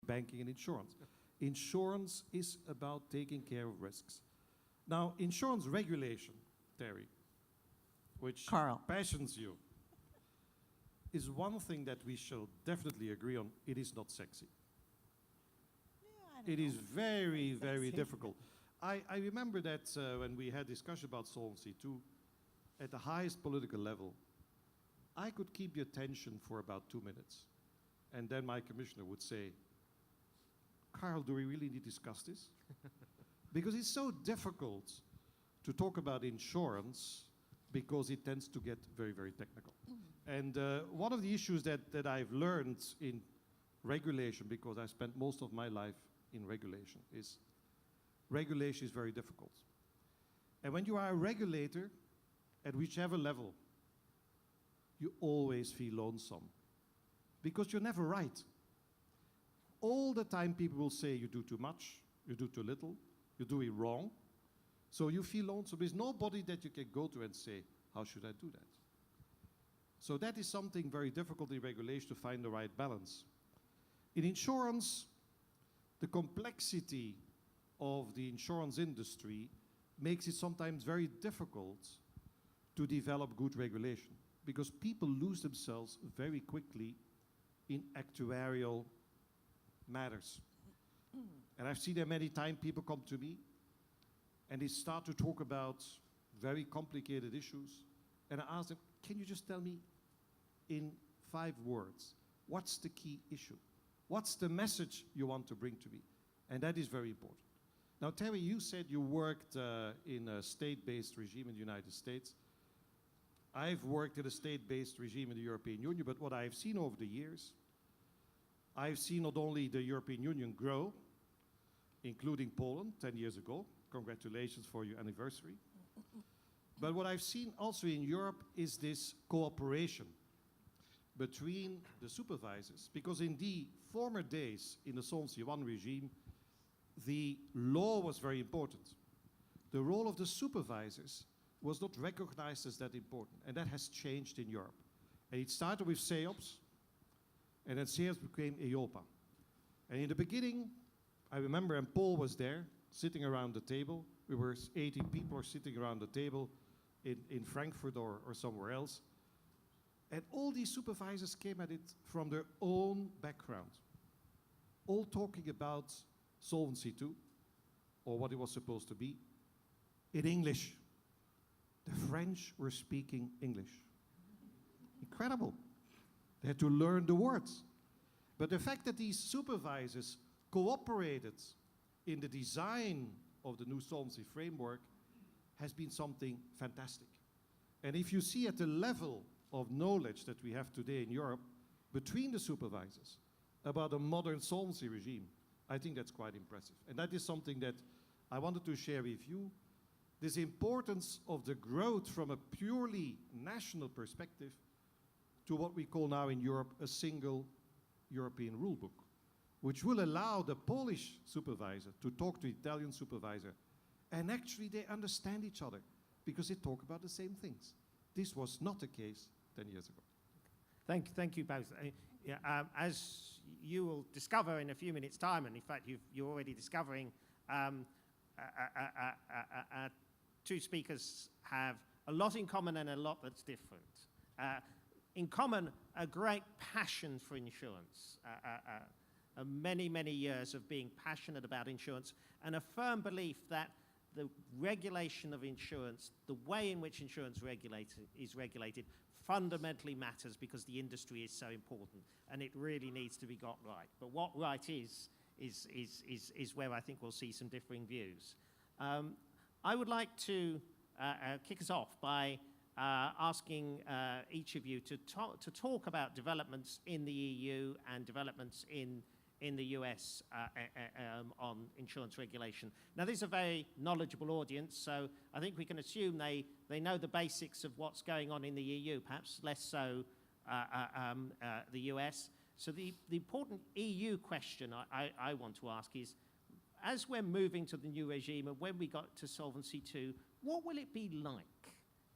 banking and insurance. Insurance is about taking care of risks. Now, insurance regulation, Terry, which passions you, is one thing that we shall definitely agree on. It is not sexy. It is very, very difficult. I remember that when we had discussion about Solvency II, at the highest political level, I could keep the attention for about 2 minutes. And then my commissioner would say, Karel, do we really need to discuss this? Because it's so difficult to talk about insurance because it tends to get very, very technical. And one of the issues that I've learned in regulation, because I spent most of my life in regulation is very difficult. And when you are a regulator, at whichever level, you always feel lonesome because you're never right. All the time people will say you do too much, you do too little, you do it wrong. So you feel lonesome. There's nobody that you can go to and say, how should I do that? So that is something very difficult in regulation, to find the right balance. In insurance, the complexity of the insurance industry makes it sometimes very difficult to develop good regulation because people lose themselves very quickly in actuarial matters. And I've seen that many times people come to me and they start to talk about very complicated issues. And I ask them, can you just tell me in 5 words, what's the key issue? What's the message you want to bring to me? And that is very important. Now, Terry, you said you worked in a state-based regime in the United States. I've worked in a state-based regime in the European Union, but what I've seen over the years, I've seen not only the European Union grow, including Poland 10 years ago. Congratulations for your anniversary. But what I've seen also in Europe is this cooperation between the supervisors, because in the former days in the Solvency I regime, the law was very important. The role of the supervisors was not recognized as that important, and that has changed in Europe. And it started with SEOPS, and then SEOPS became EIOPA. And in the beginning, I remember, and Paul was there, sitting around the table. We were 80 people sitting around the table in Frankfurt or somewhere else. And all these supervisors came at it from their own background, all talking about Solvency II, or what it was supposed to be, in English. The French were speaking English. Incredible. They had to learn the words. But the fact that these supervisors cooperated in the design of the new Solvency framework has been something fantastic. And if you see at the level of knowledge that we have today in Europe between the supervisors about a modern Solvency regime, I think that's quite impressive. And that is something that I wanted to share with you. This importance of the growth from a purely national perspective to what we call now in Europe a single European rule book, which will allow the Polish supervisor to talk to the Italian supervisor, and actually they understand each other because they talk about the same things. This was not the case 10 years ago. Thank you both. As you will discover in a few minutes' time, and in fact you're already discovering, two speakers have a lot in common and a lot that's different. In common, a great passion for insurance, many, many years of being passionate about insurance, and a firm belief that the regulation of insurance, the way in which insurance is regulated, fundamentally matters because the industry is so important, and it really needs to be got right. But what right is where I think we'll see some differing views. I would like to kick us off by asking each of you to talk about developments in the EU and developments in the US on insurance regulation. Now, this is a very knowledgeable audience, so I think we can assume they know the basics of what's going on in the EU, perhaps less so the US. So the important EU question I want to ask is, as we're moving to the new regime and when we got to Solvency II, what will it be like?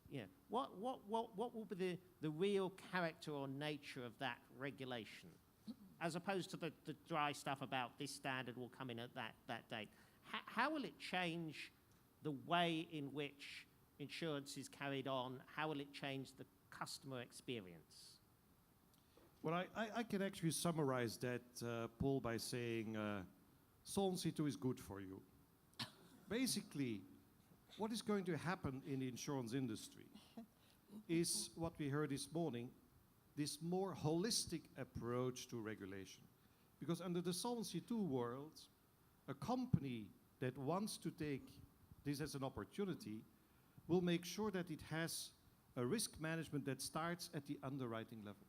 Yeah, what will be the real character or nature of that regulation? as opposed to the dry stuff about this standard will come in at that date. How will it change the way in which insurance is carried on? How will it change the customer experience? Well, I can actually summarize that, Paul, by saying Solvency II is good for you. Basically, what is going to happen in the insurance industry is what we heard this morning, this more holistic approach to regulation. Because under the Solvency II world, a company that wants to take this as an opportunity will make sure that it has a risk management that starts at the underwriting level,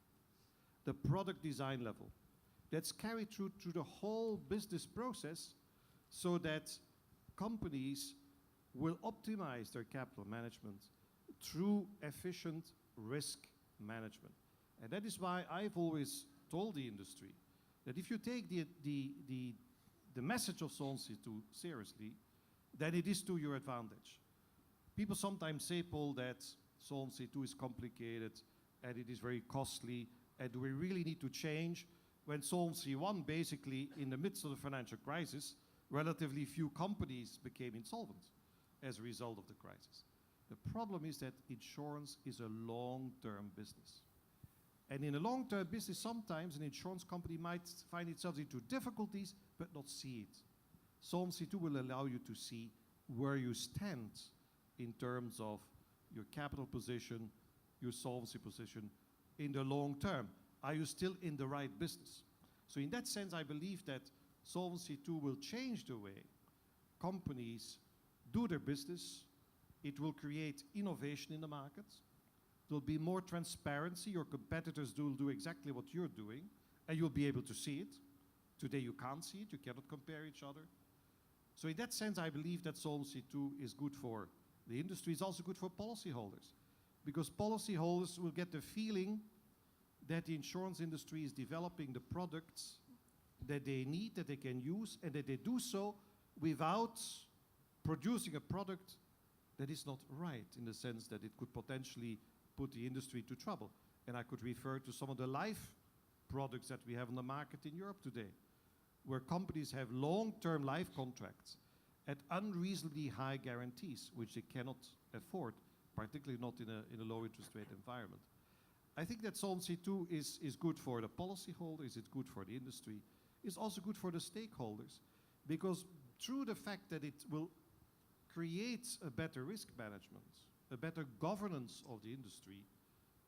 the product design level, that's carried through the whole business process so that companies will optimize their capital management through efficient risk management. And that is why I've always told the industry that if you take the message of Solvency II seriously, then it is to your advantage. People sometimes say, Paul, that Solvency II is complicated and it is very costly, and do we really need to change when Solvency I, basically in the midst of the financial crisis, relatively few companies became insolvent as a result of the crisis. The problem is that insurance is a long-term business. And in a long-term business, sometimes an insurance company might find itself into difficulties but not see it. Solvency II will allow you to see where you stand in terms of your capital position, your solvency position in the long term. Are you still in the right business? So in that sense, I believe that Solvency II will change the way companies do their business. It will create innovation in the market. There will be more transparency. Your competitors will do exactly what you're doing, and you'll be able to see it. Today you can't see it. You cannot compare each other. So in that sense, I believe that Solvency II is good for the industry. It's also good for policyholders, because policyholders will get the feeling that the insurance industry is developing the products that they need, that they can use, and that they do so without producing a product that is not right, in the sense that it could potentially put the industry to trouble. And I could refer to some of the life products that we have on the market in Europe today, where companies have long-term life contracts at unreasonably high guarantees, which they cannot afford, particularly not in a low interest rate environment. I think that Solvency II is good for the policyholders, it's good for the industry, it's also good for the stakeholders, because through the fact that it will create a better risk management, a better governance of the industry,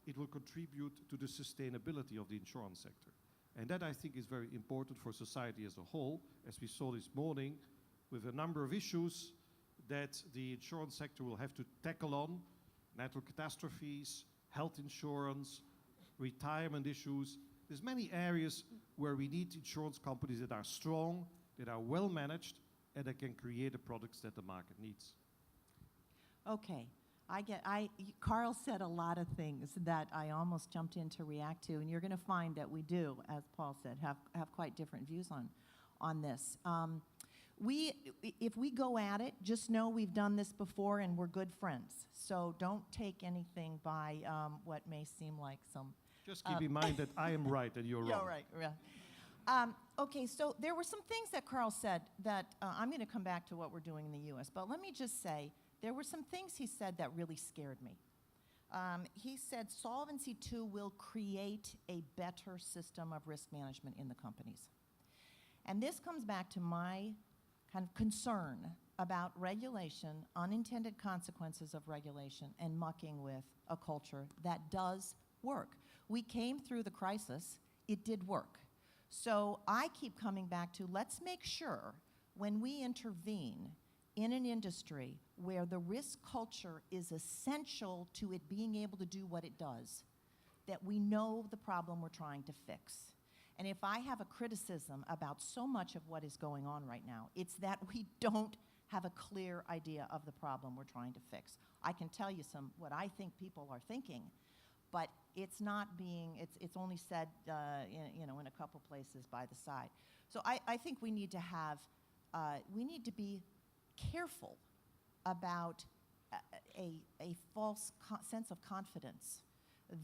it will contribute to the sustainability of the insurance sector. And that, I think, is very important for society as a whole, as we saw this morning with a number of issues that the insurance sector will have to tackle on: natural catastrophes, health insurance, retirement issues. There's many areas where we need insurance companies that are strong, that are well managed, and that can create the products that the market needs. Okay, Carl said a lot of things that I almost jumped in to react to, and you're going to find that we do, as Paul said, have quite different views on this. If we go at it, just know we've done this before and we're good friends. So don't take anything by what may seem like some... Just keep in mind that I am right and you're wrong. Yeah, right. Okay, so there were some things that Carl said that I'm going to come back to what we're doing in the U.S., but let me just say, there were some things he said that really scared me. He said Solvency II will create a better system of risk management in the companies. And this comes back to my kind of concern about regulation, unintended consequences of regulation, and mucking with a culture that does work. We came through the crisis, it did work. So I keep coming back to, let's make sure when we intervene in an industry where the risk culture is essential to it being able to do what it does, that we know the problem we're trying to fix. And if I have a criticism about so much of what is going on right now, it's that we don't have a clear idea of the problem we're trying to fix. I can tell you what I think people are thinking, but it's not being, it's only said in a couple places by the side. So I think we need to have, we need to be careful about a false sense of confidence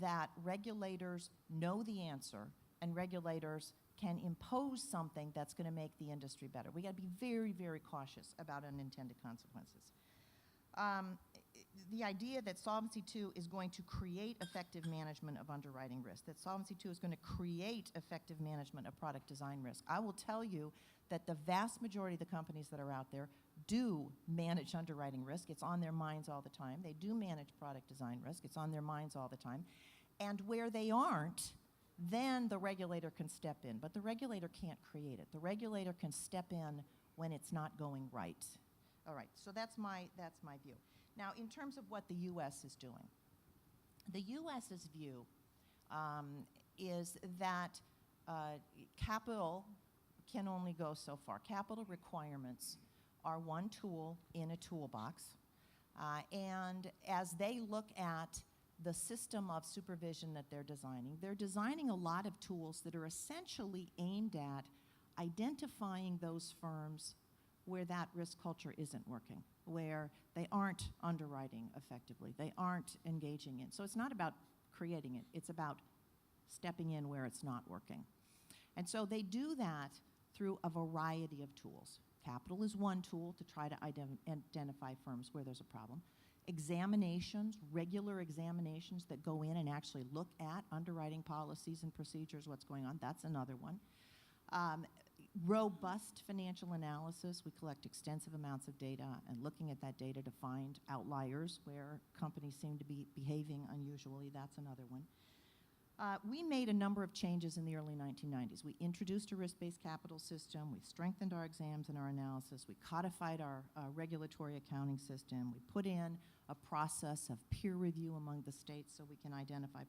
that regulators know the answer and regulators can impose something that's going to make the industry better. We got to be very, very cautious about unintended consequences. The idea that Solvency II is going to create effective management of underwriting risk, that Solvency II is going to create effective management of product design risk. I will tell you that the vast majority of the companies that are out there do manage underwriting risk. It's on their minds all the time. They do manage product design risk. It's on their minds all the time. And where they aren't, then the regulator can step in. But the regulator can't create it. The regulator can step in when it's not going right. All right, so that's my view. Now, in terms of what the U.S. is doing, the U.S.'s view is that capital can only go so far. Capital requirements are one tool in a toolbox, and as they look at the system of supervision that they're designing a lot of tools that are essentially aimed at identifying those firms where that risk culture isn't working, where they aren't underwriting effectively, they aren't engaging in. So it's not about creating it, it's about stepping in where it's not working. And so they do that through a variety of tools. Capital is one tool to try to identify firms where there's a problem. Examinations, regular examinations that go in and actually look at underwriting policies and procedures, what's going on, that's another one. Robust financial analysis. We collect extensive amounts of data, and looking at that data to find outliers where companies seem to be behaving unusually, that's another one. We made a number of changes in the early 1990s. We introduced a risk-based capital system. We strengthened our exams and our analysis. We codified our regulatory accounting system. We put in a process of peer review among the states so we can identify